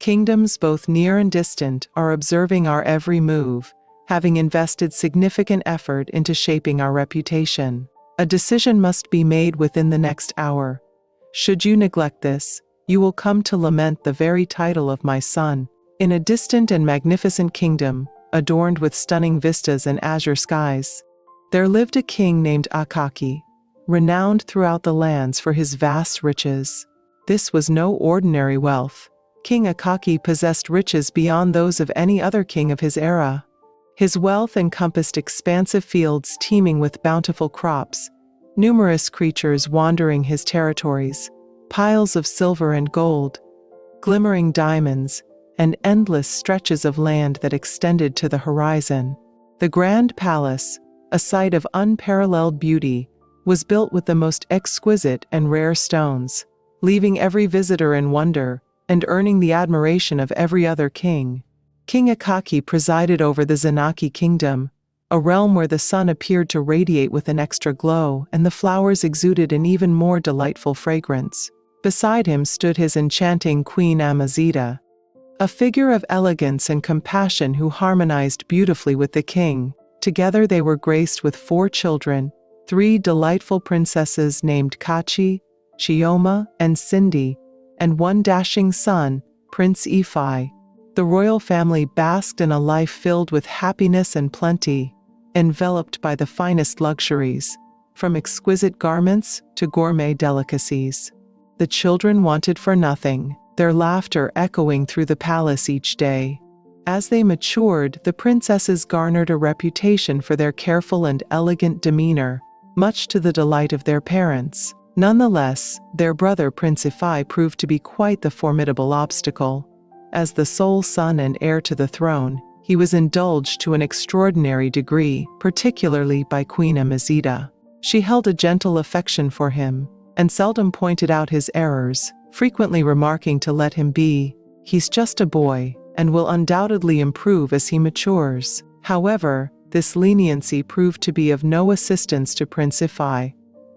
Kingdoms both near and distant are observing our every move, having invested significant effort into shaping our reputation. A decision must be made within the next hour. Should you neglect this, you will come to lament the very title of my son. In a distant and magnificent kingdom, adorned with stunning vistas and azure skies, there lived a king named Akaki, renowned throughout the lands for his vast riches. This was no ordinary wealth. King Akaki possessed riches beyond those of any other king of his era. His wealth encompassed expansive fields teeming with bountiful crops, numerous creatures wandering his territories, piles of silver and gold, glimmering diamonds, and endless stretches of land that extended to the horizon. The grand palace, a sight of unparalleled beauty, was built with the most exquisite and rare stones, leaving every visitor in wonder and earning the admiration of every other king. King Akaki presided over the Zenaki kingdom, a realm where the sun appeared to radiate with an extra glow and the flowers exuded an even more delightful fragrance. Beside him stood his enchanting Queen Amazita, a figure of elegance and compassion who harmonized beautifully with the king. Together they were graced with 4 children, 3 delightful princesses named Kachi, Chioma, and Cindy, and 1 dashing son, Prince Ifi. The royal family basked in a life filled with happiness and plenty, enveloped by the finest luxuries, from exquisite garments to gourmet delicacies. The children wanted for nothing, their laughter echoing through the palace each day. As they matured, the princesses garnered a reputation for their careful and elegant demeanor, much to the delight of their parents. Nonetheless, their brother Prince Ifi proved to be quite the formidable obstacle. As the sole son and heir to the throne, he was indulged to an extraordinary degree, particularly by Queen Amazita. She held a gentle affection for him, and seldom pointed out his errors, frequently remarking to let him be. He's just a boy, and will undoubtedly improve as he matures. However, this leniency proved to be of no assistance to Prince Ifi.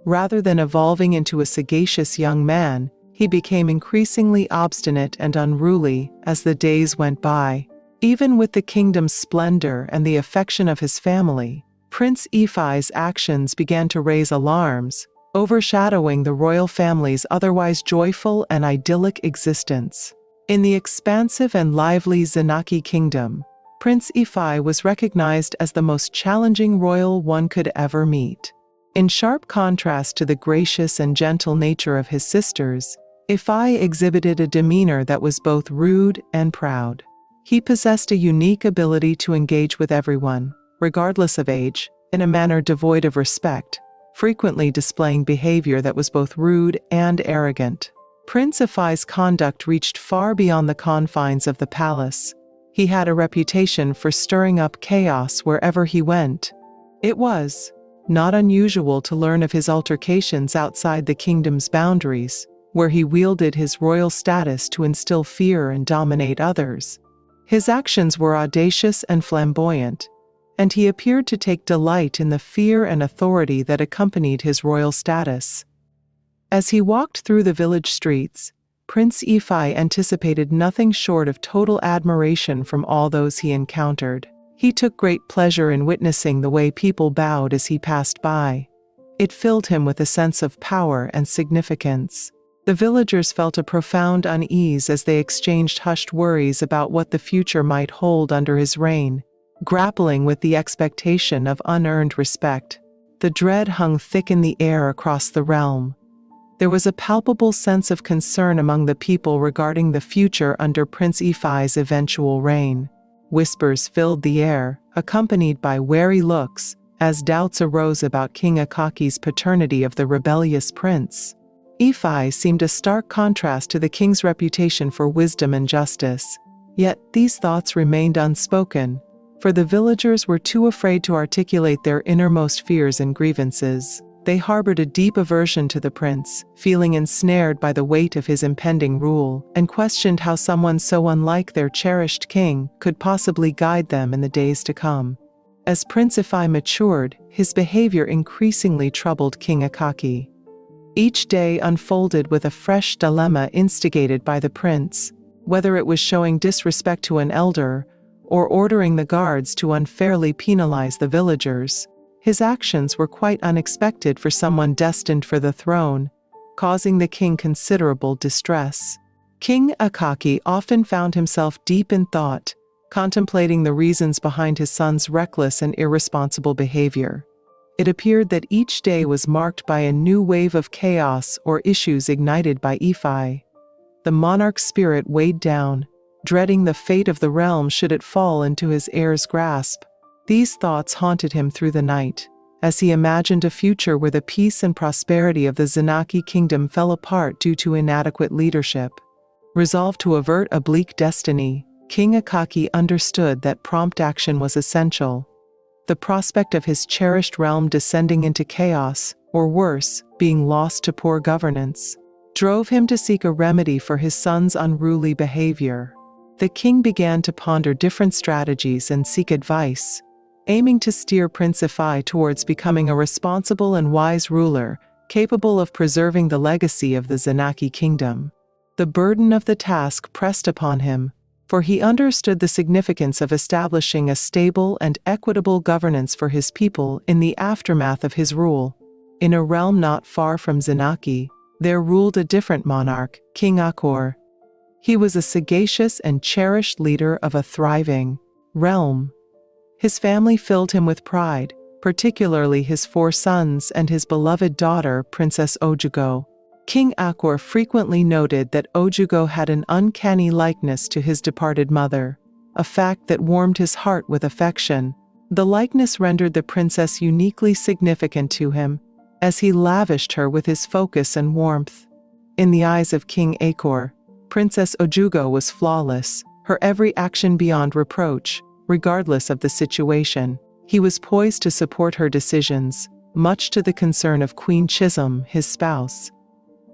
Rather than evolving into a sagacious young man, he became increasingly obstinate and unruly as the days went by. Even with the kingdom's splendor and the affection of his family, Prince Ifi's actions began to raise alarms, overshadowing the royal family's otherwise joyful and idyllic existence. In the expansive and lively Zenaki kingdom, Prince Ifi was recognized as the most challenging royal one could ever meet. In sharp contrast to the gracious and gentle nature of his sisters, Ifi exhibited a demeanor that was both rude and proud. He possessed a unique ability to engage with everyone, regardless of age, in a manner devoid of respect, frequently displaying behavior that was both rude and arrogant. Prince Ifi's conduct reached far beyond the confines of the palace. He had a reputation for stirring up chaos wherever he went. It was not unusual to learn of his altercations outside the kingdom's boundaries, where he wielded his royal status to instill fear and dominate others. His actions were audacious and flamboyant, and he appeared to take delight in the fear and authority that accompanied his royal status. As he walked through the village streets, Prince Ifi anticipated nothing short of total admiration from all those he encountered. He took great pleasure in witnessing the way people bowed as he passed by. It filled him with a sense of power and significance. The villagers felt a profound unease as they exchanged hushed worries about what the future might hold under his reign, grappling with the expectation of unearned respect. The dread hung thick in the air across the realm. There was a palpable sense of concern among the people regarding the future under Prince Ifi's eventual reign. Whispers filled the air, accompanied by wary looks, as doubts arose about King Akaki's paternity of the rebellious prince. Ifi seemed a stark contrast to the king's reputation for wisdom and justice. Yet these thoughts remained unspoken, for the villagers were too afraid to articulate their innermost fears and grievances. They harbored a deep aversion to the prince, feeling ensnared by the weight of his impending rule, and questioned how someone so unlike their cherished king could possibly guide them in the days to come. As Prince Ifi matured, his behavior increasingly troubled King Akaki. Each day unfolded with a fresh dilemma instigated by the prince. Whether it was showing disrespect to an elder, or ordering the guards to unfairly penalize the villagers, his actions were quite unexpected for someone destined for the throne, causing the king considerable distress. King Akaki often found himself deep in thought, contemplating the reasons behind his son's reckless and irresponsible behavior. It appeared that each day was marked by a new wave of chaos or issues ignited by Ifi. The monarch's spirit weighed down, dreading the fate of the realm should it fall into his heir's grasp. These thoughts haunted him through the night, as he imagined a future where the peace and prosperity of the Zenaki kingdom fell apart due to inadequate leadership. Resolved to avert a bleak destiny, King Akaki understood that prompt action was essential. The prospect of his cherished realm descending into chaos, or worse, being lost to poor governance, drove him to seek a remedy for his son's unruly behavior. The king began to ponder different strategies and seek advice, aiming to steer Prince Ifi towards becoming a responsible and wise ruler, capable of preserving the legacy of the Zenaki kingdom. The burden of the task pressed upon him, for he understood the significance of establishing a stable and equitable governance for his people in the aftermath of his rule. In a realm not far from Zenaki, there ruled a different monarch, King Akor. He was a sagacious and cherished leader of a thriving realm. His family filled him with pride, particularly his 4 sons and his beloved daughter, Princess Ojugo. King Akor frequently noted that Ojugo had an uncanny likeness to his departed mother, a fact that warmed his heart with affection. The likeness rendered the princess uniquely significant to him, as he lavished her with his focus and warmth. In the eyes of King Akor, Princess Ojugo was flawless, her every action beyond reproach, regardless of the situation. He was poised to support her decisions, much to the concern of Queen Chisholm, his spouse.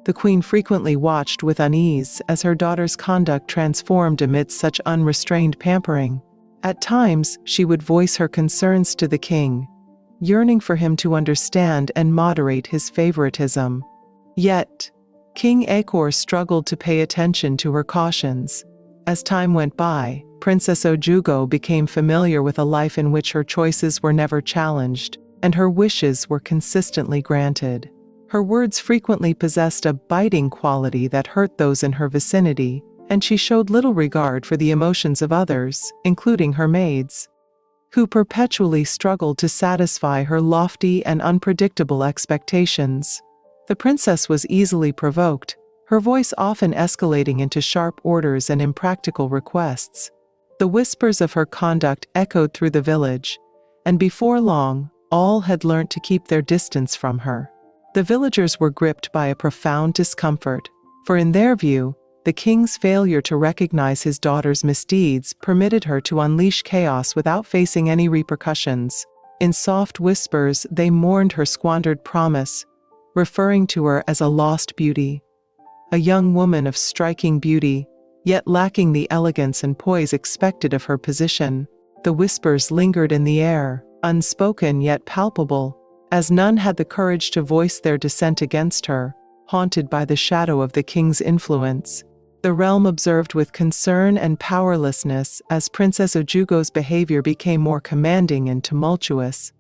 The queen frequently watched with unease as her daughter's conduct transformed amidst such unrestrained pampering. At times, she would voice her concerns to the king, yearning for him to understand and moderate his favoritism. Yet, King Akor struggled to pay attention to her cautions. As time went by, Princess Ojugo became familiar with a life in which her choices were never challenged, and her wishes were consistently granted. Her words frequently possessed a biting quality that hurt those in her vicinity, and she showed little regard for the emotions of others, including her maids, who perpetually struggled to satisfy her lofty and unpredictable expectations. The princess was easily provoked, her voice often escalating into sharp orders and impractical requests. The whispers of her conduct echoed through the village, and before long, all had learnt to keep their distance from her. The villagers were gripped by a profound discomfort, for in their view, the king's failure to recognize his daughter's misdeeds permitted her to unleash chaos without facing any repercussions. In soft whispers, they mourned her squandered promise, referring to her as a lost beauty. A young woman of striking beauty, yet lacking the elegance and poise expected of her position. The whispers lingered in the air, unspoken yet palpable, as none had the courage to voice their dissent against her, haunted by the shadow of the king's influence. The realm observed with concern and powerlessness as Princess Ojugo's behavior became more commanding and tumultuous,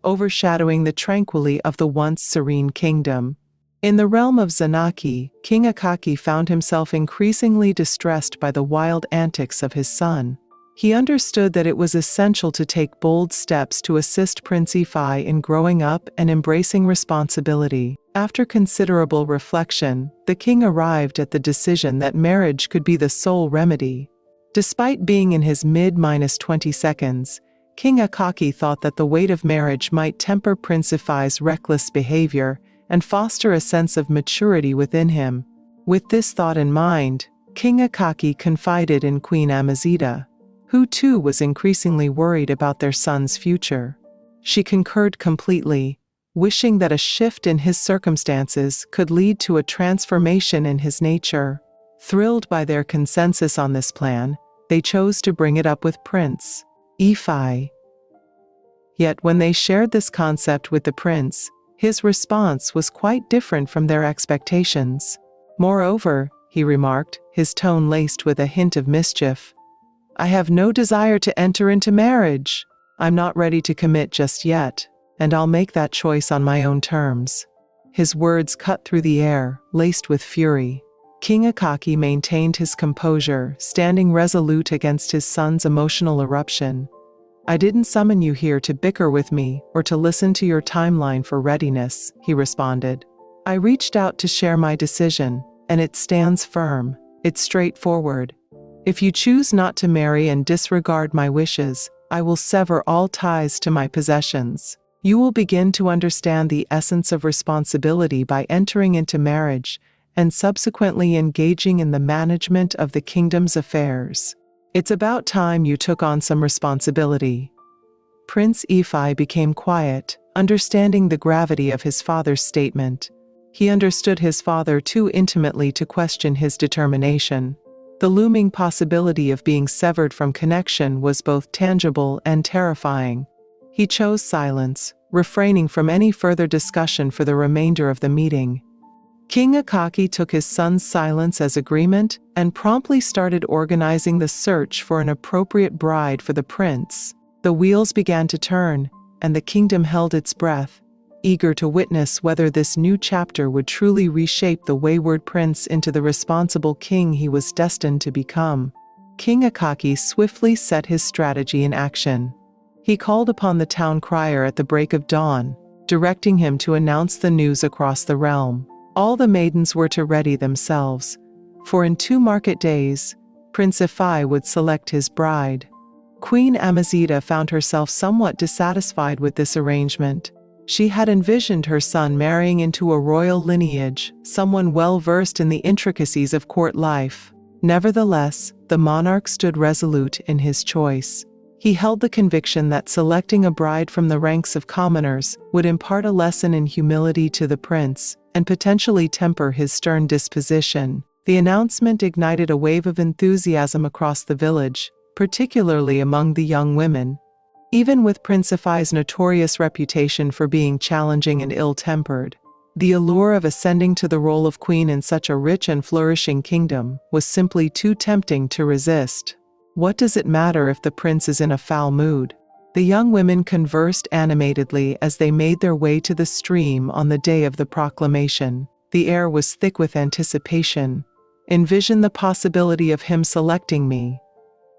overshadowing the tranquility of the once serene kingdom. In the realm of Zenaki, King Akaki found himself increasingly distressed by the wild antics of his son. He understood that it was essential to take bold steps to assist Prince Ifi in growing up and embracing responsibility. After considerable reflection, the king arrived at the decision that marriage could be the sole remedy. Despite being in his mid-20 seconds, King Akaki thought that the weight of marriage might temper Prince Ifi's reckless behavior and foster a sense of maturity within him. With this thought in mind, King Akaki confided in Queen Amazita, who too was increasingly worried about their son's future. She concurred completely, wishing that a shift in his circumstances could lead to a transformation in his nature. Thrilled by their consensus on this plan, they chose to bring it up with Prince Ifi. Yet when they shared this concept with the prince, his response was quite different from their expectations. Moreover, he remarked, his tone laced with a hint of mischief. "I have no desire to enter into marriage. I'm not ready to commit just yet, and I'll make that choice on my own terms." His words cut through the air, laced with fury. King Akaki maintained his composure, standing resolute against his son's emotional eruption. "I didn't summon you here to bicker with me or to listen to your timeline for readiness," he responded. "I reached out to share my decision, and it stands firm. It's straightforward. If you choose not to marry and disregard my wishes, I will sever all ties to my possessions. You will begin to understand the essence of responsibility by entering into marriage and subsequently engaging in the management of the kingdom's affairs. It's about time you took on some responsibility." Prince Ifi became quiet, understanding the gravity of his father's statement. He understood his father too intimately to question his determination. The looming possibility of being severed from connection was both tangible and terrifying. He chose silence, refraining from any further discussion for the remainder of the meeting. King Akaki took his son's silence as agreement and promptly started organizing the search for an appropriate bride for the prince. The wheels began to turn, and the kingdom held its breath, eager to witness whether this new chapter would truly reshape the wayward prince into the responsible king he was destined to become. King Akaki swiftly set his strategy in action. He called upon the town crier at the break of dawn, directing him to announce the news across the realm. All the maidens were to ready themselves, for in 2 market days, Prince Ifi would select his bride. Queen Amazita found herself somewhat dissatisfied with this arrangement. She had envisioned her son marrying into a royal lineage, someone well-versed in the intricacies of court life. Nevertheless, the monarch stood resolute in his choice. He held the conviction that selecting a bride from the ranks of commoners would impart a lesson in humility to the prince and potentially temper his stern disposition. The announcement ignited a wave of enthusiasm across the village, particularly among the young women. Even with Prince Ifi's notorious reputation for being challenging and ill-tempered, the allure of ascending to the role of queen in such a rich and flourishing kingdom was simply too tempting to resist. What does it matter if the prince is in a foul mood? The young women conversed animatedly as they made their way to the stream on the day of the proclamation. The air was thick with anticipation. "Envision the possibility of him selecting me.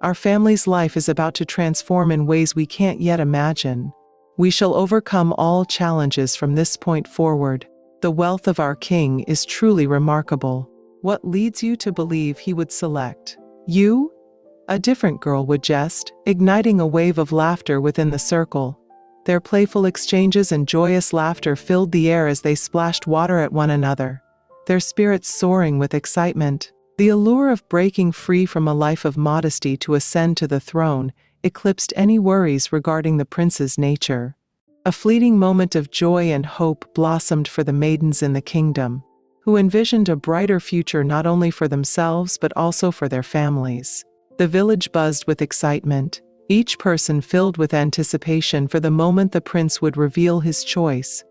Our family's life is about to transform in ways we can't yet imagine. We shall overcome all challenges from this point forward. The wealth of our king is truly remarkable. What leads you to believe he would select you?" A different girl would jest, igniting a wave of laughter within the circle. Their playful exchanges and joyous laughter filled the air as they splashed water at one another, their spirits soaring with excitement. The allure of breaking free from a life of modesty to ascend to the throne eclipsed any worries regarding the prince's nature. A fleeting moment of joy and hope blossomed for the maidens in the kingdom, who envisioned a brighter future not only for themselves but also for their families. The village buzzed with excitement, each person filled with anticipation for the moment the prince would reveal his choice.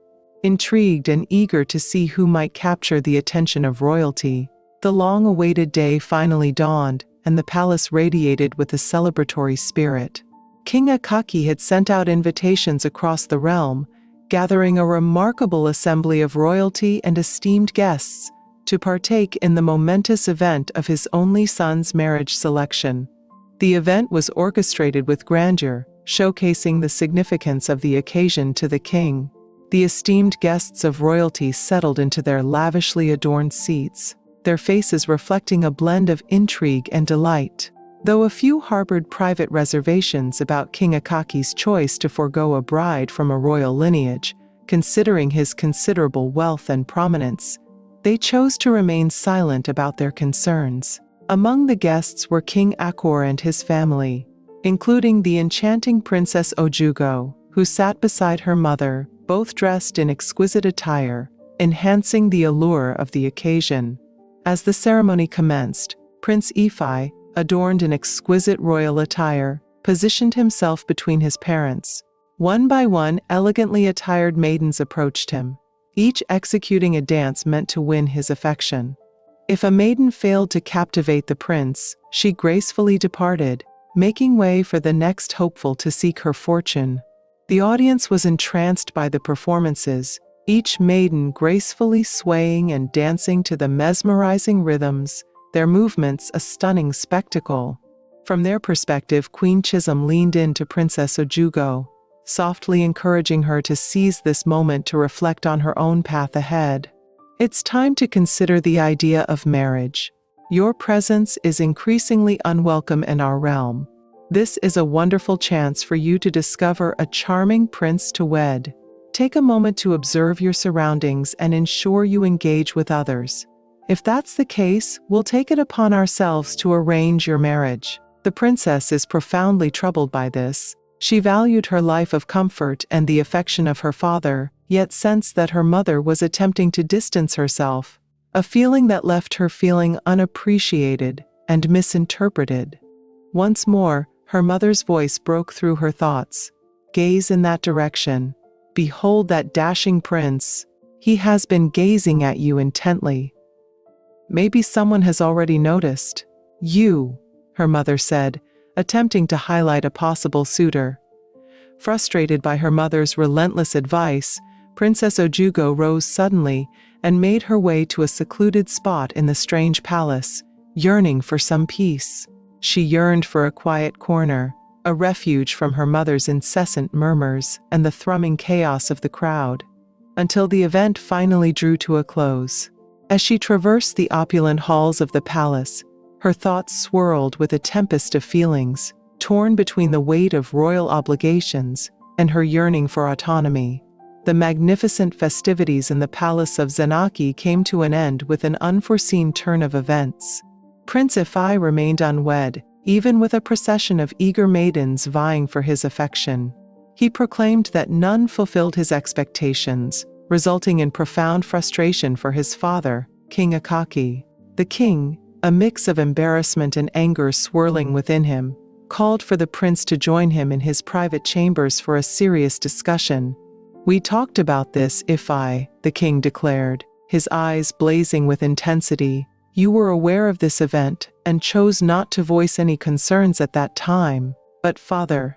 Intrigued and eager to see who might capture the attention of royalty, the long-awaited day finally dawned, and the palace radiated with a celebratory spirit. King Akaki had sent out invitations across the realm, gathering a remarkable assembly of royalty and esteemed guests to partake in the momentous event of his only son's marriage selection. The event was orchestrated with grandeur, showcasing the significance of the occasion to the king. The esteemed guests of royalty settled into their lavishly adorned seats, their faces reflecting a blend of intrigue and delight. Though a few harbored private reservations about King Akaki's choice to forego a bride from a royal lineage, considering his considerable wealth and prominence, they chose to remain silent about their concerns. Among the guests were King Akor and his family, including the enchanting Princess Ojugo, who sat beside her mother, both dressed in exquisite attire, enhancing the allure of the occasion. As the ceremony commenced, Prince Ifi, adorned in exquisite royal attire, positioned himself between his parents. One by one, elegantly attired maidens approached him, each executing a dance meant to win his affection. If a maiden failed to captivate the prince, she gracefully departed, making way for the next hopeful to seek her fortune. The audience was entranced by the performances, each maiden gracefully swaying and dancing to the mesmerizing rhythms, their movements a stunning spectacle. From their perspective, Queen Chisholm leaned in to Princess Ojugo, softly encouraging her to seize this moment to reflect on her own path ahead. It's time to consider the idea of marriage. Your presence is increasingly unwelcome in our realm. This is a wonderful chance for you to discover a charming prince to wed. Take a moment to observe your surroundings and ensure you engage with others. If that's the case, we'll take it upon ourselves to arrange your marriage. The princess is profoundly troubled by this. She valued her life of comfort and the affection of her father, yet sensed that her mother was attempting to distance herself, a feeling that left her feeling unappreciated and misinterpreted. Once more, her mother's voice broke through her thoughts. Gaze in that direction. Behold that dashing prince. He has been gazing at you intently. Maybe someone has already noticed. You, her mother said, attempting to highlight a possible suitor. Frustrated by her mother's relentless advice, Princess Ojugo rose suddenly and made her way to a secluded spot in the strange palace, yearning for some peace. She yearned for a quiet corner, a refuge from her mother's incessant murmurs and the thrumming chaos of the crowd, until the event finally drew to a close. As she traversed the opulent halls of the palace, her thoughts swirled with a tempest of feelings, torn between the weight of royal obligations and her yearning for autonomy. The magnificent festivities in the palace of Zenaki came to an end with an unforeseen turn of events. Prince Ifai remained unwed, even with a procession of eager maidens vying for his affection. He proclaimed that none fulfilled his expectations, resulting in profound frustration for his father, King Akaki. The king, a mix of embarrassment and anger swirling within him, called for the prince to join him in his private chambers for a serious discussion. "We talked about this, Ifai," the king declared, his eyes blazing with intensity. "You were aware of this event and chose not to voice any concerns at that time. But father,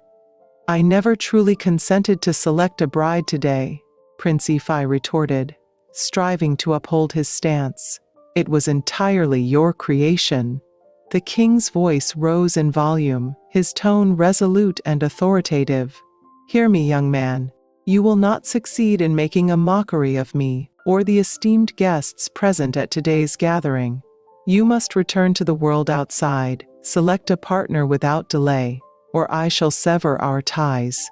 I never truly consented to select a bride today," Prince Ifai retorted, striving to uphold his stance. "It was entirely your creation." The king's voice rose in volume, his tone resolute and authoritative. "Hear me, young man. You will not succeed in making a mockery of me or the esteemed guests present at today's gathering. You must return to the world outside, select a partner without delay, or I shall sever our ties.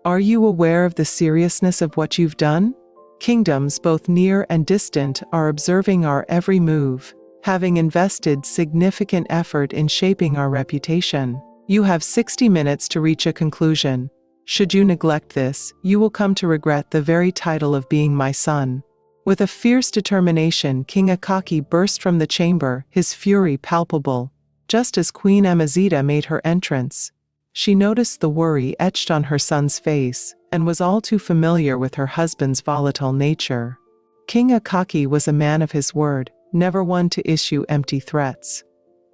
Are you aware of the seriousness of what you've done? Kingdoms both near and distant are observing our every move, having invested significant effort in shaping our reputation. You have 60 minutes to reach a conclusion. Should you neglect this, you will come to regret the very title of being my son." With a fierce determination, King Akaki burst from the chamber, his fury palpable. Just as Queen Amazita made her entrance, she noticed the worry etched on her son's face, and was all too familiar with her husband's volatile nature. King Akaki was a man of his word, never one to issue empty threats.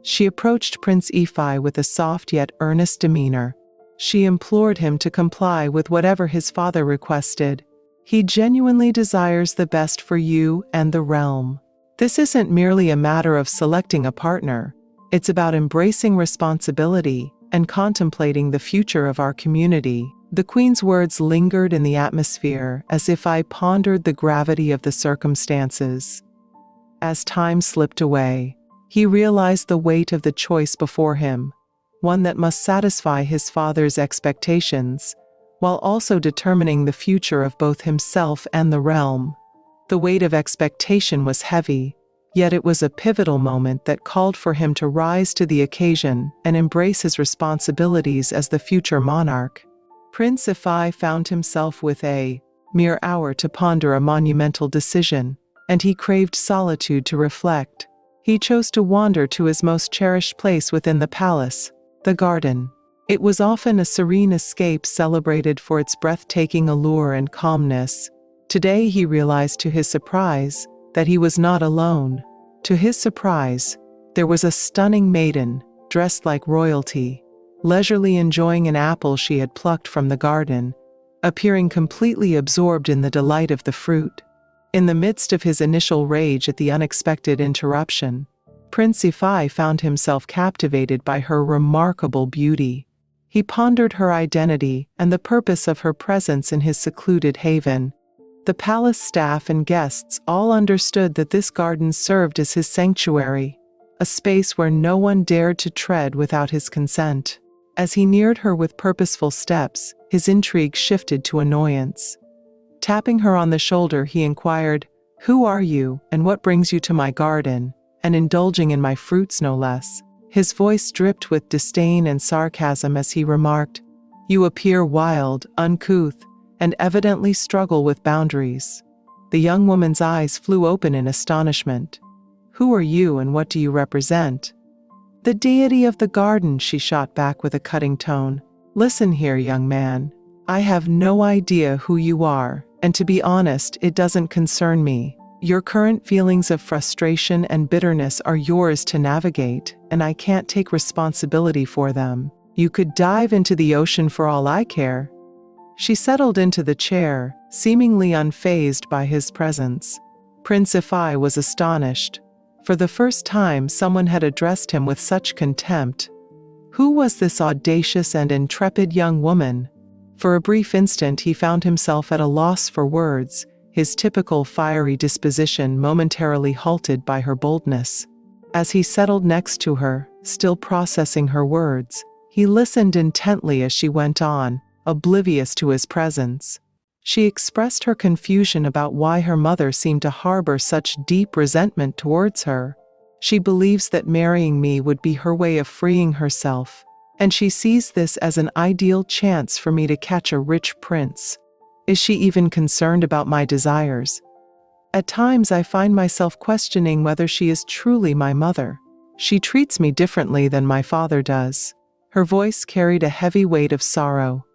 She approached Prince Ifai with a soft yet earnest demeanor. She implored him to comply with whatever his father requested. He genuinely desires the best for you and the realm. This isn't merely a matter of selecting a partner. It's about embracing responsibility and contemplating the future of our community. The Queen's words lingered in the atmosphere as if I pondered the gravity of the circumstances. As time slipped away, he realized the weight of the choice before him, one that must satisfy his father's expectations, while also determining the future of both himself and the realm. The weight of expectation was heavy, yet it was a pivotal moment that called for him to rise to the occasion and embrace his responsibilities as the future monarch. Prince Ifai found himself with a mere hour to ponder a monumental decision, and he craved solitude to reflect. He chose to wander to his most cherished place within the palace, the garden. It was often a serene escape celebrated for its breathtaking allure and calmness. Today he realized to his surprise that he was not alone. To his surprise, there was a stunning maiden, dressed like royalty, leisurely enjoying an apple she had plucked from the garden, appearing completely absorbed in the delight of the fruit. In the midst of his initial rage at the unexpected interruption, Prince Ifai found himself captivated by her remarkable beauty. He pondered her identity and the purpose of her presence in his secluded haven. The palace staff and guests all understood that this garden served as his sanctuary, a space where no one dared to tread without his consent. As he neared her with purposeful steps, his intrigue shifted to annoyance. Tapping her on the shoulder, he inquired, "Who are you, and what brings you to my garden, and indulging in my fruits no less?" His voice dripped with disdain and sarcasm as he remarked, "You appear wild, uncouth, and evidently struggle with boundaries." The young woman's eyes flew open in astonishment. "Who are you, and what do you represent?" "The deity of the garden," she shot back with a cutting tone. "Listen here, young man. I have no idea who you are, and to be honest, it doesn't concern me. Your current feelings of frustration and bitterness are yours to navigate, and I can't take responsibility for them. You could dive into the ocean for all I care." She settled into the chair, seemingly unfazed by his presence. Prince Ifai was astonished. For the first time, someone had addressed him with such contempt. Who was this audacious and intrepid young woman? For a brief instant, he found himself at a loss for words, his typical fiery disposition momentarily halted by her boldness. As he settled next to her, still processing her words, he listened intently as she went on, oblivious to his presence. She expressed her confusion about why her mother seemed to harbor such deep resentment towards her. She believes that marrying me would be her way of freeing herself, and she sees this as an ideal chance for me to catch a rich prince. Is she even concerned about my desires? At times I find myself questioning whether she is truly my mother. She treats me differently than my father does. Her voice carried a heavy weight of sorrow.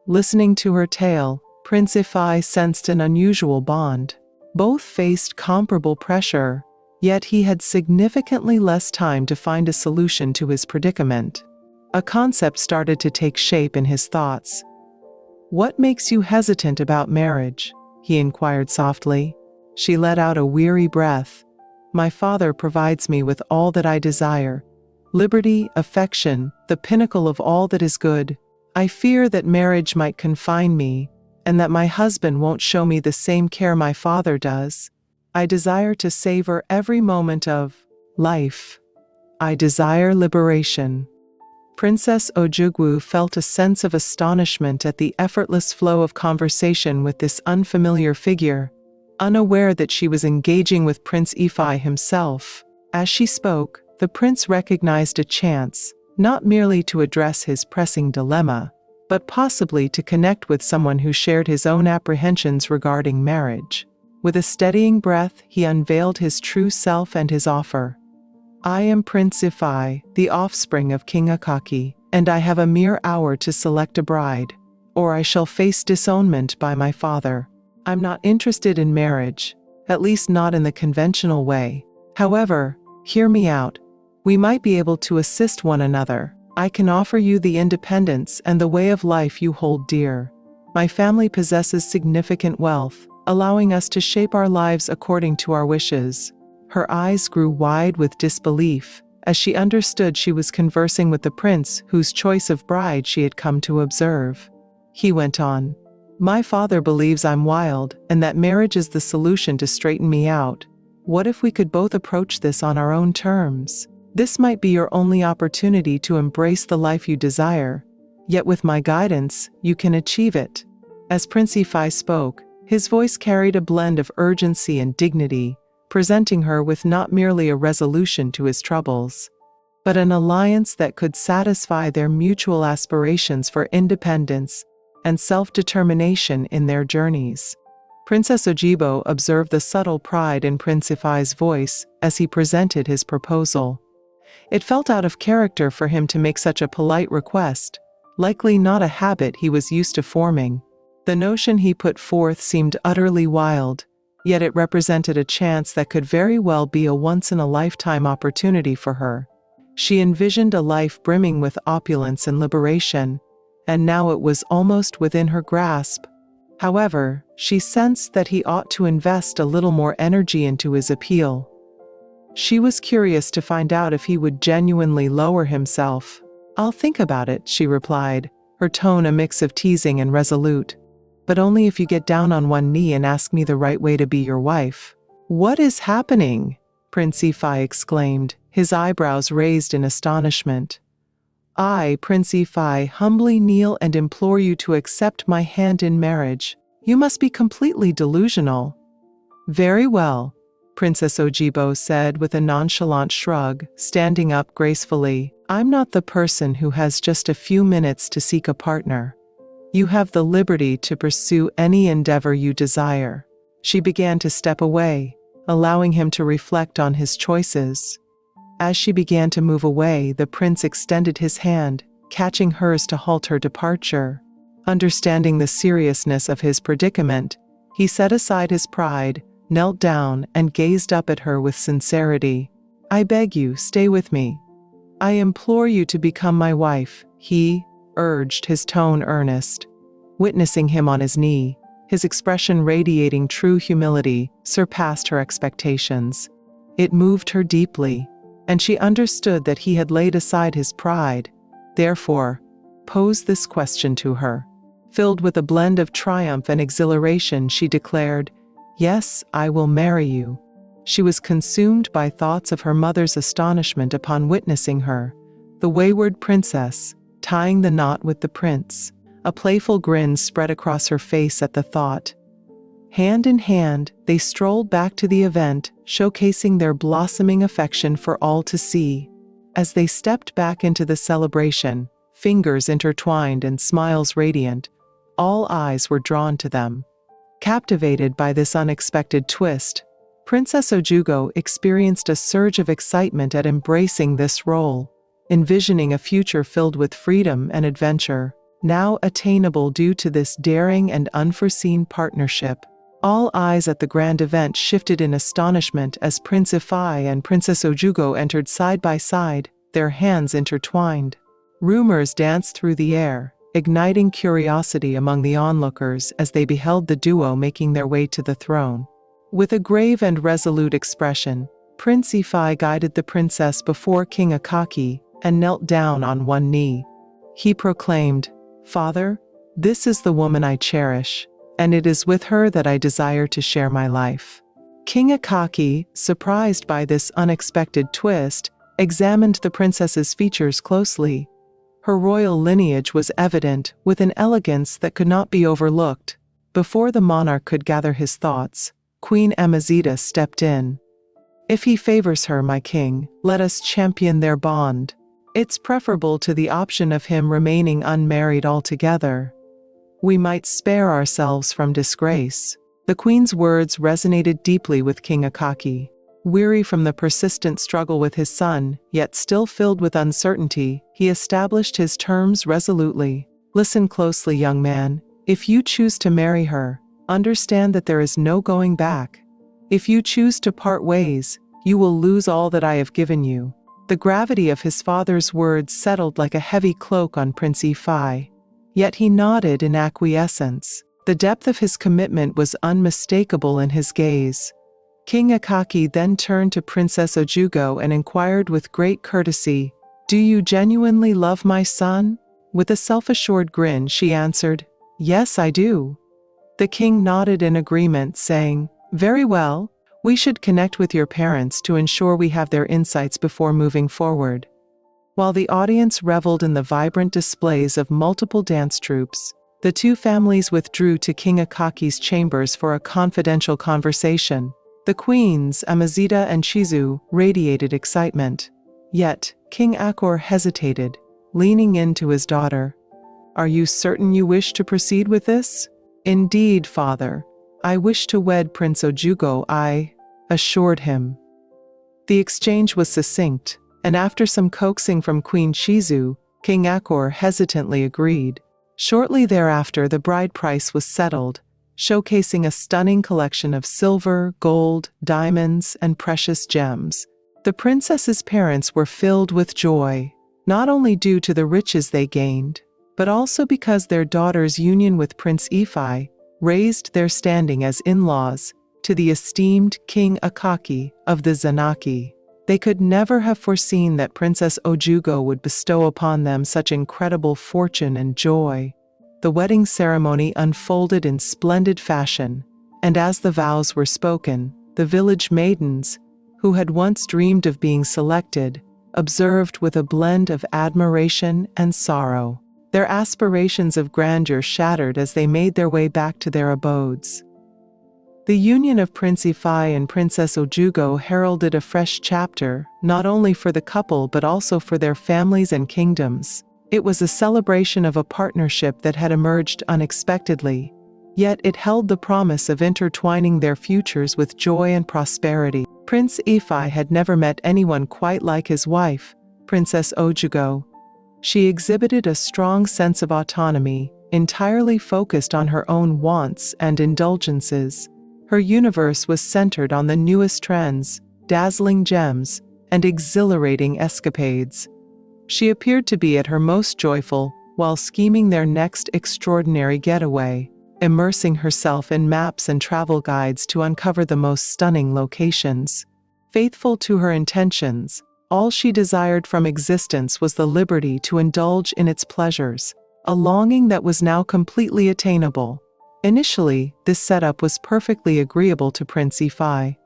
Listening to her tale, Prince Ifai sensed an unusual bond. Both faced comparable pressure, yet he had significantly less time to find a solution to his predicament. A concept started to take shape in his thoughts. "What makes you hesitant about marriage?" he inquired softly. She let out a weary breath. "My father provides me with all that I desire. Liberty, affection, the pinnacle of all that is good. I fear that marriage might confine me, and that my husband won't show me the same care my father does. I desire to savor every moment of life. I desire liberation." Princess Ojugwu felt a sense of astonishment at the effortless flow of conversation with this unfamiliar figure, unaware that she was engaging with Prince Ifai himself. As she spoke, the prince recognized a chance, not merely to address his pressing dilemma, but possibly to connect with someone who shared his own apprehensions regarding marriage. With a steadying breath, he unveiled his true self and his offer. "I am Prince Ifai, the offspring of King Akaki, and I have a mere hour to select a bride, or I shall face disownment by my father. I'm not interested in marriage, at least not in the conventional way. However, hear me out. We might be able to assist one another. I can offer you the independence and the way of life you hold dear. My family possesses significant wealth, allowing us to shape our lives according to our wishes." Her eyes grew wide with disbelief, as she understood she was conversing with the prince whose choice of bride she had come to observe. He went on, "My father believes I'm wild, and that marriage is the solution to straighten me out. What if we could both approach this on our own terms? This might be your only opportunity to embrace the life you desire, yet with my guidance, you can achieve it." As Prince Ifai spoke, his voice carried a blend of urgency and dignity, presenting her with not merely a resolution to his troubles, but an alliance that could satisfy their mutual aspirations for independence and self-determination in their journeys. Princess Ojibo observed the subtle pride in Prince Ifai's voice as he presented his proposal. It felt out of character for him to make such a polite request, likely not a habit he was used to forming. The notion he put forth seemed utterly wild, yet it represented a chance that could very well be a once-in-a-lifetime opportunity for her. She envisioned a life brimming with opulence and liberation, and now it was almost within her grasp. However, she sensed that he ought to invest a little more energy into his appeal. She was curious to find out if he would genuinely lower himself. "I'll think about it," she replied, her tone a mix of teasing and resolute. "But only if you get down on one knee and ask me the right way to be your wife." "What is happening?" Prince Ephi exclaimed, his eyebrows raised in astonishment. "I, Prince Ephi, humbly kneel and implore you to accept my hand in marriage. You must be completely delusional." "Very well," Princess Ojibo said with a nonchalant shrug, standing up gracefully. "I'm not the person who has just a few minutes to seek a partner. You have the liberty to pursue any endeavor you desire." She began to step away, allowing him to reflect on his choices. As she began to move away, the prince extended his hand, catching hers to halt her departure. Understanding the seriousness of his predicament, he set aside his pride, knelt down, and gazed up at her with sincerity. "I beg you, stay with me. I implore you to become my wife," he urged, his tone earnest. Witnessing him on his knee, his expression radiating true humility, surpassed her expectations. It moved her deeply, and she understood that he had laid aside his pride, therefore, posed this question to her. Filled with a blend of triumph and exhilaration, she declared, "Yes, I will marry you." She was consumed by thoughts of her mother's astonishment upon witnessing her, the wayward princess, tying the knot with the prince. A playful grin spread across her face at the thought. Hand in hand, they strolled back to the event, showcasing their blossoming affection for all to see. As they stepped back into the celebration, fingers intertwined and smiles radiant, all eyes were drawn to them. Captivated by this unexpected twist, Princess Ojugo experienced a surge of excitement at embracing this role, envisioning a future filled with freedom and adventure, now attainable due to this daring and unforeseen partnership. All eyes at the grand event shifted in astonishment as Prince Ephi and Princess Ojugo entered side by side, their hands intertwined. Rumors danced through the air, igniting curiosity among the onlookers as they beheld the duo making their way to the throne. With a grave and resolute expression, Prince Ephi guided the princess before King Akaki and knelt down on one knee. He proclaimed, "Father, this is the woman I cherish, and it is with her that I desire to share my life." King Akaki, surprised by this unexpected twist, examined the princess's features closely. Her royal lineage was evident, with an elegance that could not be overlooked. Before the monarch could gather his thoughts, Queen Amazita stepped in. "If he favors her, my king, let us champion their bond. It's preferable to the option of him remaining unmarried altogether. We might spare ourselves from disgrace." The queen's words resonated deeply with King Akaki. Weary from the persistent struggle with his son, yet still filled with uncertainty, he established his terms resolutely. "Listen closely, young man. If you choose to marry her, understand that there is no going back. If you choose to part ways, you will lose all that I have given you." The gravity of his father's words settled like a heavy cloak on Prince Ephi. Yet he nodded in acquiescence. The depth of his commitment was unmistakable in his gaze. King Akaki then turned to Princess Ojugo and inquired with great courtesy, "Do you genuinely love my son?" With a self-assured grin, she answered, "Yes, I do." The king nodded in agreement, saying, "Very well. We should connect with your parents to ensure we have their insights before moving forward." While the audience reveled in the vibrant displays of multiple dance troupes, the two families withdrew to King Akaki's chambers for a confidential conversation. The queens, Amazita and Chizu, radiated excitement. Yet, King Akor hesitated, leaning in to his daughter. "Are you certain you wish to proceed with this?" "Indeed, father. I wish to wed Prince Ojugo," I assured him. The exchange was succinct, and after some coaxing from Queen Chizu, King Akor hesitantly agreed. Shortly thereafter, the bride price was settled. showcasing a stunning collection of silver, gold, diamonds, and precious gems. The princess's parents were filled with joy, not only due to the riches they gained, but also because their daughter's union with Prince Ifi raised their standing as in-laws to the esteemed King Akaki of the Zenaki. They could never have foreseen that Princess Ojugo would bestow upon them such incredible fortune and joy. The wedding ceremony unfolded in splendid fashion, and as the vows were spoken, the village maidens, who had once dreamed of being selected, observed with a blend of admiration and sorrow. Their aspirations of grandeur shattered as they made their way back to their abodes. The union of Prince Ifi and Princess Ojugo heralded a fresh chapter, not only for the couple but also for their families and kingdoms. It was a celebration of a partnership that had emerged unexpectedly, yet it held the promise of intertwining their futures with joy and prosperity. Prince Ifi had never met anyone quite like his wife, Princess Ojugo. She exhibited a strong sense of autonomy, entirely focused on her own wants and indulgences. Her universe was centered on the newest trends, dazzling gems, and exhilarating escapades. She appeared to be at her most joyful while scheming their next extraordinary getaway, immersing herself in maps and travel guides to uncover the most stunning locations. Faithful to her intentions, all she desired from existence was the liberty to indulge in its pleasures, a longing that was now completely attainable. Initially, this setup was perfectly agreeable to Prince Ifi.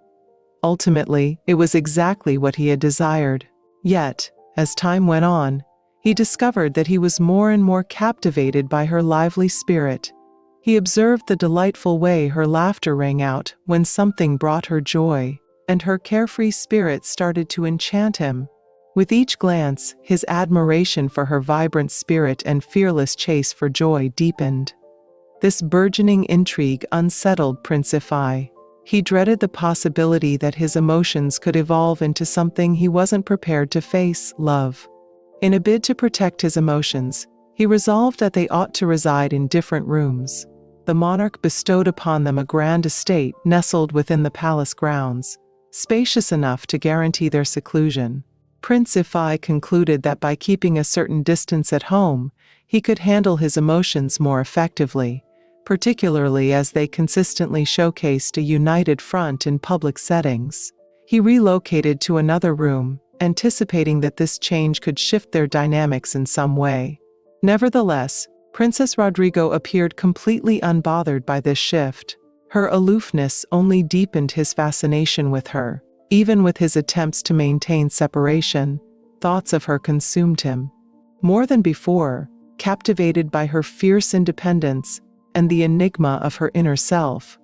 Ultimately, it was exactly what he had desired. Yet, as time went on, he discovered that he was more and more captivated by her lively spirit. He observed the delightful way her laughter rang out when something brought her joy, and her carefree spirit started to enchant him. With each glance, his admiration for her vibrant spirit and fearless chase for joy deepened. This burgeoning intrigue unsettled Prince Ifi. He dreaded the possibility that his emotions could evolve into something he wasn't prepared to face: love. In a bid to protect his emotions, he resolved that they ought to reside in different rooms. The monarch bestowed upon them a grand estate nestled within the palace grounds, spacious enough to guarantee their seclusion. Prince Ifi concluded that by keeping a certain distance at home, he could handle his emotions more effectively, particularly as they consistently showcased a united front in public settings. He relocated to another room, anticipating that this change could shift their dynamics in some way. Nevertheless, Princess Rodrigo appeared completely unbothered by this shift. Her aloofness only deepened his fascination with her. Even with his attempts to maintain separation, thoughts of her consumed him. More than before, captivated by her fierce independence and the enigma of her inner self,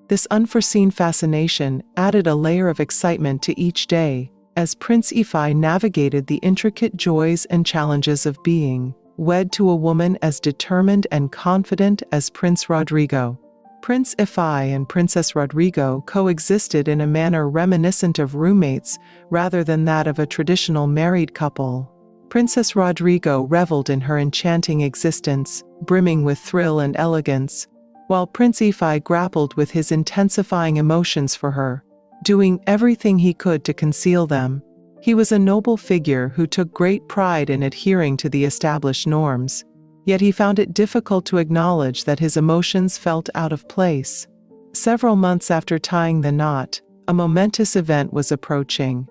this unforeseen fascination added a layer of excitement to each day as Prince Ifi navigated the intricate joys and challenges of being wed to a woman as determined and confident as Prince Rodrigo. Prince Ifi and Princess Rodrigo coexisted in a manner reminiscent of roommates rather than that of a traditional married couple. Princess Rodrigo reveled in her enchanting existence, brimming with thrill and elegance, while Prince Ifi grappled with his intensifying emotions for her, doing everything he could to conceal them. He was a noble figure who took great pride in adhering to the established norms, yet he found it difficult to acknowledge that his emotions felt out of place. Several months after tying the knot, a momentous event was approaching.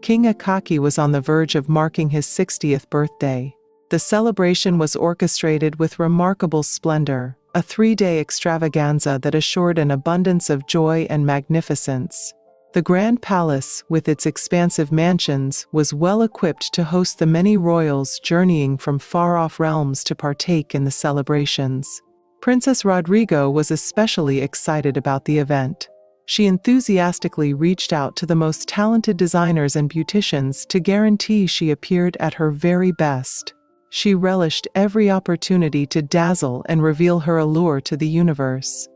King Akaki was on the verge of marking his 60th birthday. The celebration was orchestrated with remarkable splendor, a 3-day extravaganza that assured an abundance of joy and magnificence. The Grand Palace, with its expansive mansions, was well equipped to host the many royals journeying from far-off realms to partake in the celebrations. Princess Rodrigo was especially excited about the event. She enthusiastically reached out to the most talented designers and beauticians to guarantee she appeared at her very best. She relished every opportunity to dazzle and reveal her allure to the universe.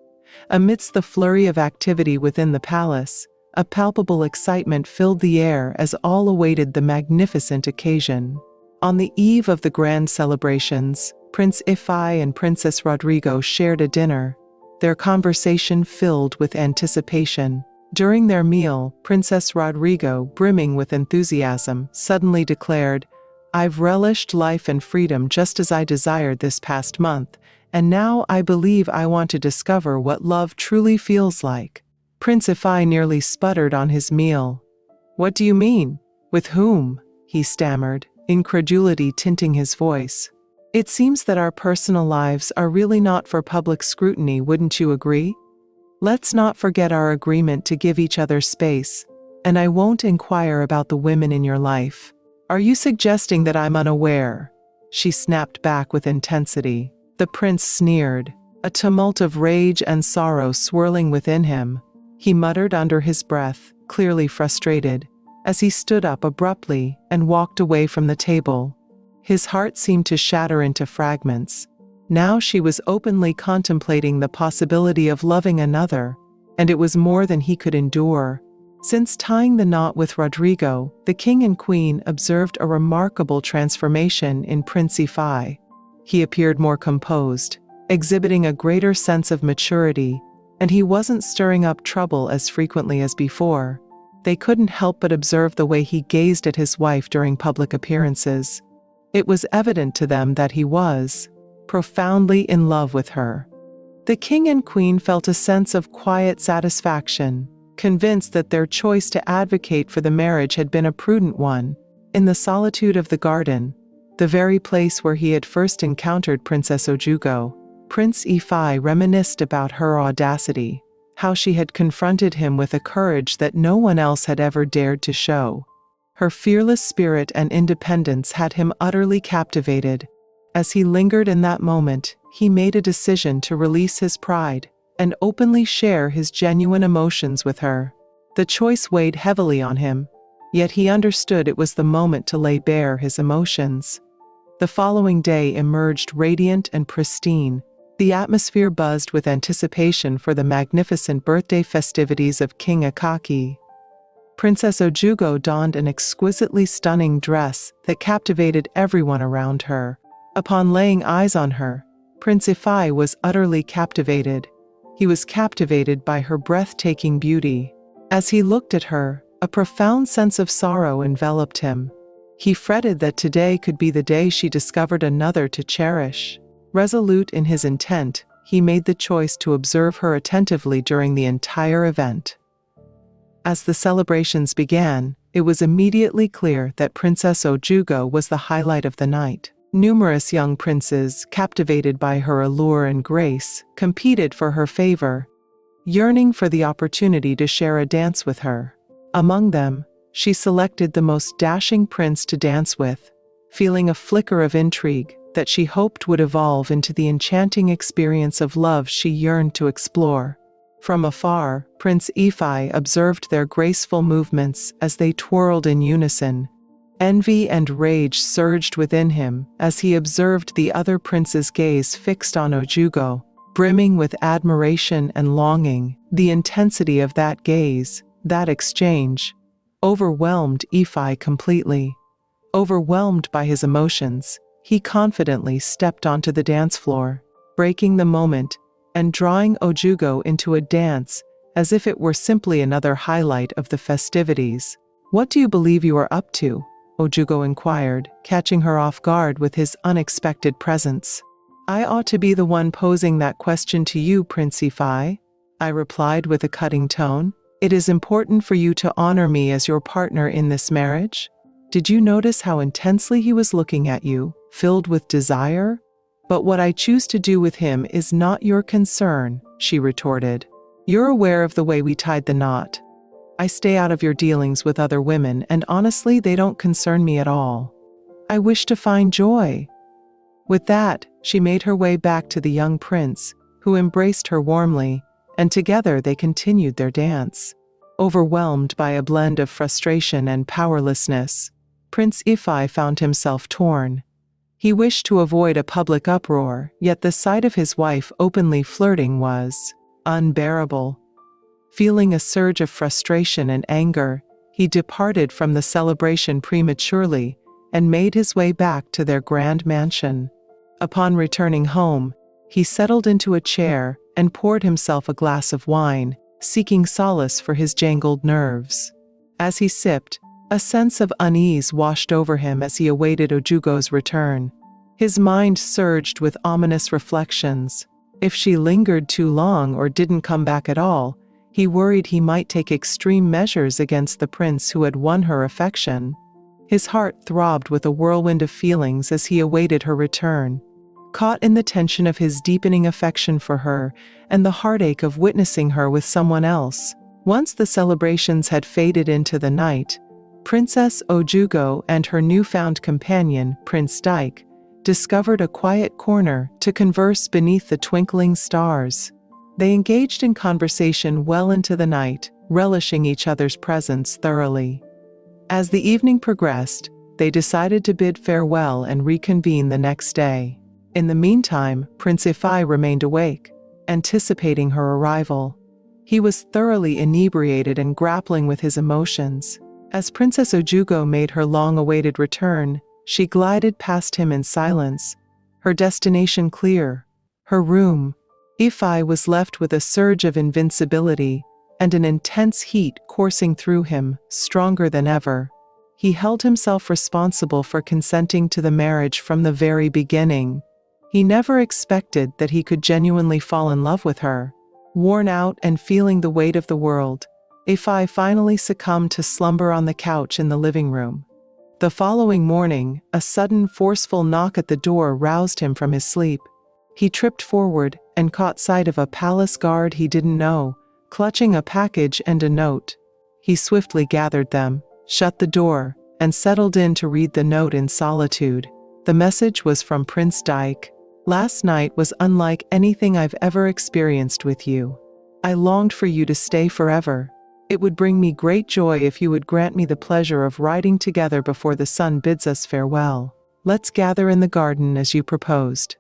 Amidst the flurry of activity within the palace, a palpable excitement filled the air as all awaited the magnificent occasion. On the eve of the grand celebrations, Prince Ifi and Princess Rodrigo shared a dinner, their conversation filled with anticipation. During their meal, Princess Rodrigo, brimming with enthusiasm, suddenly declared, "I've relished life and freedom just as I desired this past month, and now I believe I want to discover what love truly feels like." Prince Ifai nearly sputtered on his meal. "What do you mean? With whom?" he stammered, incredulity tinting his voice. "It seems that our personal lives are really not for public scrutiny, wouldn't you agree? Let's not forget our agreement to give each other space, and I won't inquire about the women in your life. Are you suggesting that I'm unaware?" She snapped back with intensity. The prince sneered, a tumult of rage and sorrow swirling within him. He muttered under his breath, clearly frustrated, as he stood up abruptly and walked away from the table. His heart seemed to shatter into fragments. Now she was openly contemplating the possibility of loving another, and it was more than he could endure. Since tying the knot with Rodrigo, the king and queen observed a remarkable transformation in Prince Ifai. He appeared more composed, exhibiting a greater sense of maturity, and he wasn't stirring up trouble as frequently as before. They couldn't help but observe the way he gazed at his wife during public appearances. It was evident to them that he was profoundly in love with her. The king and queen felt a sense of quiet satisfaction, convinced that their choice to advocate for the marriage had been a prudent one. In the solitude of the garden, the very place where he had first encountered Princess Ojugo, Prince Ifai reminisced about her audacity, how she had confronted him with a courage that no one else had ever dared to show. Her fearless spirit and independence had him utterly captivated. As he lingered in that moment, he made a decision to release his pride and openly share his genuine emotions with her. The choice weighed heavily on him, yet he understood it was the moment to lay bare his emotions. The following day emerged radiant and pristine. The atmosphere buzzed with anticipation for the magnificent birthday festivities of King Akaki. Princess Ojugo donned an exquisitely stunning dress that captivated everyone around her. Upon laying eyes on her, Prince Ifai was utterly captivated. He was captivated by her breathtaking beauty. As he looked at her, a profound sense of sorrow enveloped him. He fretted that today could be the day she discovered another to cherish. Resolute in his intent, he made the choice to observe her attentively during the entire event. As the celebrations began, it was immediately clear that Princess Ojugo was the highlight of the night. Numerous young princes, captivated by her allure and grace, competed for her favor, yearning for the opportunity to share a dance with her. Among them, she selected the most dashing prince to dance with, feeling a flicker of intrigue that she hoped would evolve into the enchanting experience of love she yearned to explore. From afar, Prince Ifai observed their graceful movements as they twirled in unison. Envy and rage surged within him as he observed the other prince's gaze fixed on Ojugo, brimming with admiration and longing. The intensity of that gaze, that exchange, overwhelmed Ifai completely. Overwhelmed by his emotions, he confidently stepped onto the dance floor, breaking the moment and drawing Ojugo into a dance as if it were simply another highlight of the festivities. "What do you believe you are up to?" Ojugo inquired, catching her off guard with his unexpected presence. "I ought to be the one posing that question to you, Prince Ifai," I replied with a cutting tone. "It is important for you to honor me as your partner in this marriage." "Did you notice how intensely he was looking at you, filled with desire? But what I choose to do with him is not your concern," she retorted. "You're aware of the way we tied the knot. I stay out of your dealings with other women, and honestly, they don't concern me at all. I wish to find joy." With that, she made her way back to the young prince, who embraced her warmly, and together they continued their dance. Overwhelmed by a blend of frustration and powerlessness, Prince Ifai found himself torn. He wished to avoid a public uproar, yet the sight of his wife openly flirting was unbearable. Feeling a surge of frustration and anger, he departed from the celebration prematurely and made his way back to their grand mansion. Upon returning home, He settled into a chair and poured himself a glass of wine, seeking solace for his jangled nerves. As he sipped, a sense of unease washed over him as he awaited Ojugo's return. His mind surged with ominous reflections. If she lingered too long or didn't come back at all, he worried he might take extreme measures against the prince who had won her affection. His heart throbbed with a whirlwind of feelings as he awaited her return. Caught in the tension of his deepening affection for her and the heartache of witnessing her with someone else. Once the celebrations had faded into the night, Princess Ojugo and her newfound companion, Prince Dyke, discovered a quiet corner to converse beneath the twinkling stars. They engaged in conversation well into the night, relishing each other's presence thoroughly. As the evening progressed, they decided to bid farewell and reconvene the next day. In the meantime, Prince Ifai remained awake, anticipating her arrival. He was thoroughly inebriated and grappling with his emotions. As Princess Ojugo made her long-awaited return, she glided past him in silence, her destination clear, her room. Ifai was left with a surge of invincibility and an intense heat coursing through him, stronger than ever. He held himself responsible for consenting to the marriage from the very beginning. He never expected that he could genuinely fall in love with her. Worn out and feeling the weight of the world, Ifai finally succumbed to slumber on the couch in the living room. The following morning, a sudden forceful knock at the door roused him from his sleep. He tripped forward and caught sight of a palace guard he didn't know, clutching a package and a note. He swiftly gathered them, shut the door, and settled in to read the note in solitude. The message was from Prince Dyke. "Last night was unlike anything I've ever experienced with you. I longed for you to stay forever. It would bring me great joy if you would grant me the pleasure of riding together before the sun bids us farewell. Let's gather in the garden as you proposed.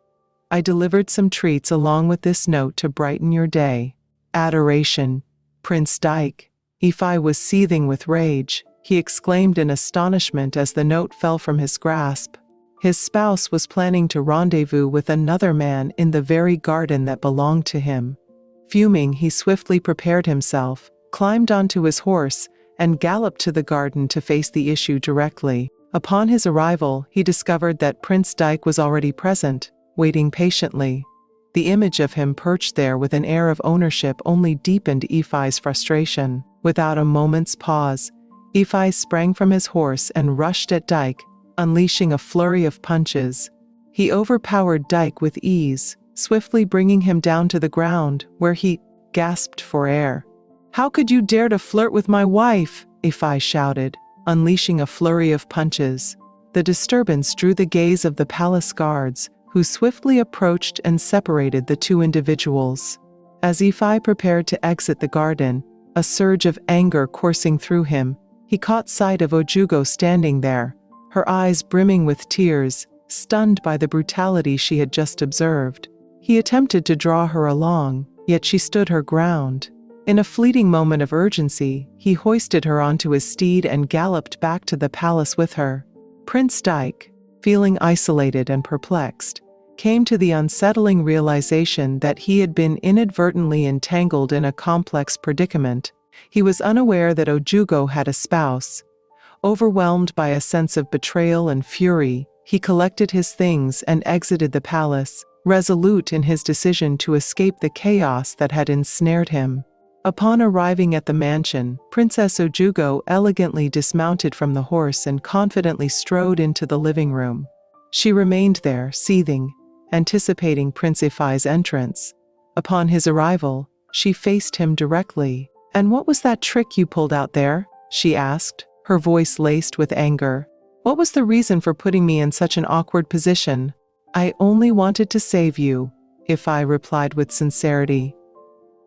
I delivered some treats along with this note to brighten your day. Adoration, Prince Dyke." Ifai was seething with rage. He exclaimed in astonishment as the note fell from his grasp. His spouse was planning to rendezvous with another man in the very garden that belonged to him. Fuming, he swiftly prepared himself, climbed onto his horse, and galloped to the garden to face the issue directly. Upon his arrival, he discovered that Prince Dyke was already present, waiting patiently. The image of him perched there with an air of ownership only deepened Ifai's frustration. Without a moment's pause, Ifai sprang from his horse and rushed at Dyke, unleashing a flurry of punches. He overpowered Dyke with ease, swiftly bringing him down to the ground, where he gasped for air. "How could you dare to flirt with my wife?" Ifai shouted, unleashing a flurry of punches. The disturbance drew the gaze of the palace guards, who swiftly approached and separated the two individuals. As Ifai prepared to exit the garden, a surge of anger coursing through him, he caught sight of Ojugo standing there, her eyes brimming with tears, stunned by the brutality she had just observed. He attempted to draw her along, yet she stood her ground. In a fleeting moment of urgency, he hoisted her onto his steed and galloped back to the palace with her. Prince Dyke, feeling isolated and perplexed, came to the unsettling realization that he had been inadvertently entangled in a complex predicament. He was unaware that Ojugo had a spouse. Overwhelmed by a sense of betrayal and fury, he collected his things and exited the palace, resolute in his decision to escape the chaos that had ensnared him. Upon arriving at the mansion, Princess Ojugo elegantly dismounted from the horse and confidently strode into the living room. She remained there, seething, anticipating Prince Ifai's entrance. Upon his arrival, she faced him directly. "And what was that trick you pulled out there?" she asked, her voice laced with anger. "What was the reason for putting me in such an awkward position?" "I only wanted to save you," Ifai replied with sincerity.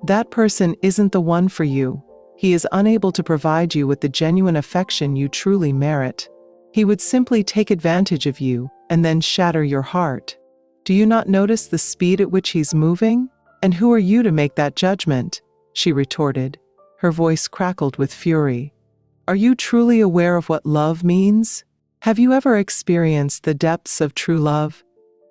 "That person isn't the one for you. He is unable to provide you with the genuine affection you truly merit. He would simply take advantage of you and then shatter your heart. Do you not notice the speed at which he's moving? And who are you to make that judgment?" she retorted. Her voice crackled with fury. "Are you truly aware of what love means? Have you ever experienced the depths of true love?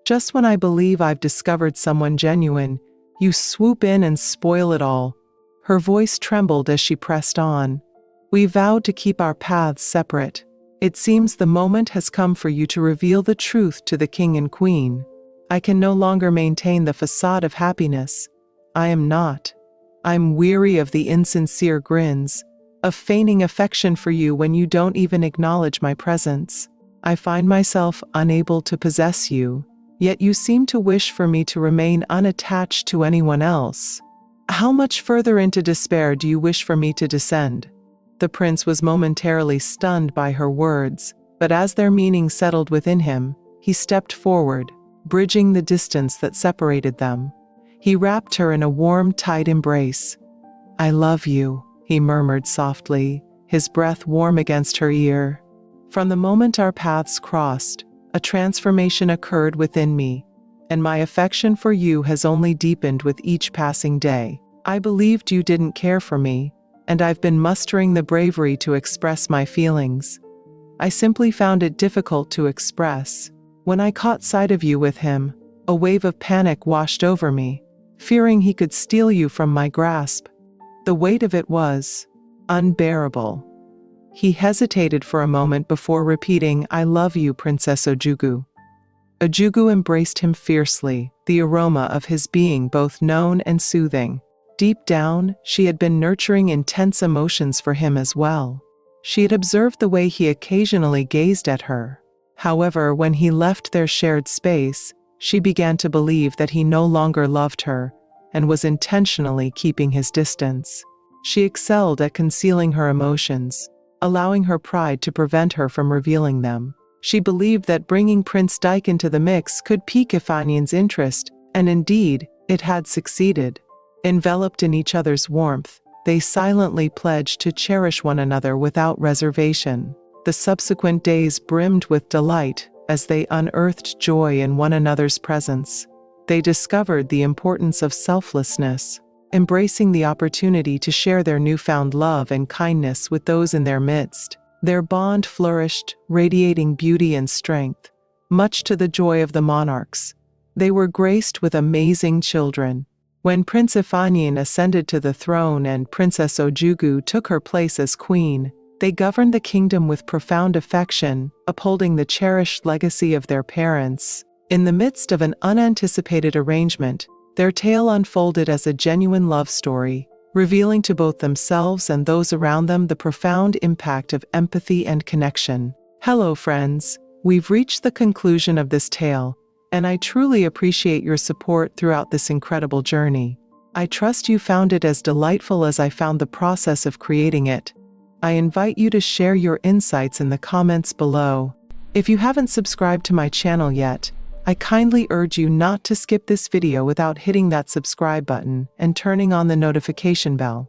Just when I believe I've discovered someone genuine, you swoop in and spoil it all." Her voice trembled as she pressed on. "We vowed to keep our paths separate. It seems the moment has come for you to reveal the truth to the king and queen. I can no longer maintain the facade of happiness. I am not. I'm weary of the insincere grins, of feigning affection for you when you don't even acknowledge my presence. I find myself unable to possess you, yet you seem to wish for me to remain unattached to anyone else. How much further into despair do you wish for me to descend?" The prince was momentarily stunned by her words, but as their meaning settled within him, he stepped forward, bridging the distance that separated them. He wrapped her in a warm, tight embrace. "I love you," he murmured softly, his breath warm against her ear. "From the moment our paths crossed, a transformation occurred within me, and my affection for you has only deepened with each passing day. I believed you didn't care for me, and I've been mustering the bravery to express my feelings. I simply found it difficult to express. When I caught sight of you with him, a wave of panic washed over me, fearing he could steal you from my grasp. The weight of it was unbearable." He hesitated for a moment before repeating, "I love you, Princess Ojugu." Ojugu embraced him fiercely, the aroma of his being both known and soothing. Deep down, she had been nurturing intense emotions for him as well. She had observed the way he occasionally gazed at her. However, when he left their shared space, she began to believe that he no longer loved her and was intentionally keeping his distance. She excelled at concealing her emotions, allowing her pride to prevent her from revealing them. She believed that bringing Prince Dyke into the mix could pique Ifanian's interest, and indeed, it had succeeded. Enveloped in each other's warmth, they silently pledged to cherish one another without reservation. The subsequent days brimmed with delight as they unearthed joy in one another's presence. They discovered the importance of selflessness, embracing the opportunity to share their newfound love and kindness with those in their midst. Their bond flourished, radiating beauty and strength, much to the joy of the monarchs. They were graced with amazing children. When Prince Ifanian ascended to the throne and Princess Ojugu took her place as queen, they governed the kingdom with profound affection, upholding the cherished legacy of their parents. In the midst of an unanticipated arrangement, their tale unfolded as a genuine love story, revealing to both themselves and those around them the profound impact of empathy and connection. Hello, friends. We've reached the conclusion of this tale, and I truly appreciate your support throughout this incredible journey. I trust you found it as delightful as I found the process of creating it. I invite you to share your insights in the comments below. If you haven't subscribed to my channel yet, I kindly urge you not to skip this video without hitting that subscribe button and turning on the notification bell,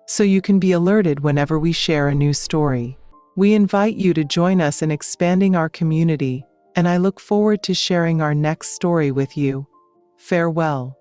so you can be alerted whenever we share a new story. We invite you to join us in expanding our community, and I look forward to sharing our next story with you. Farewell.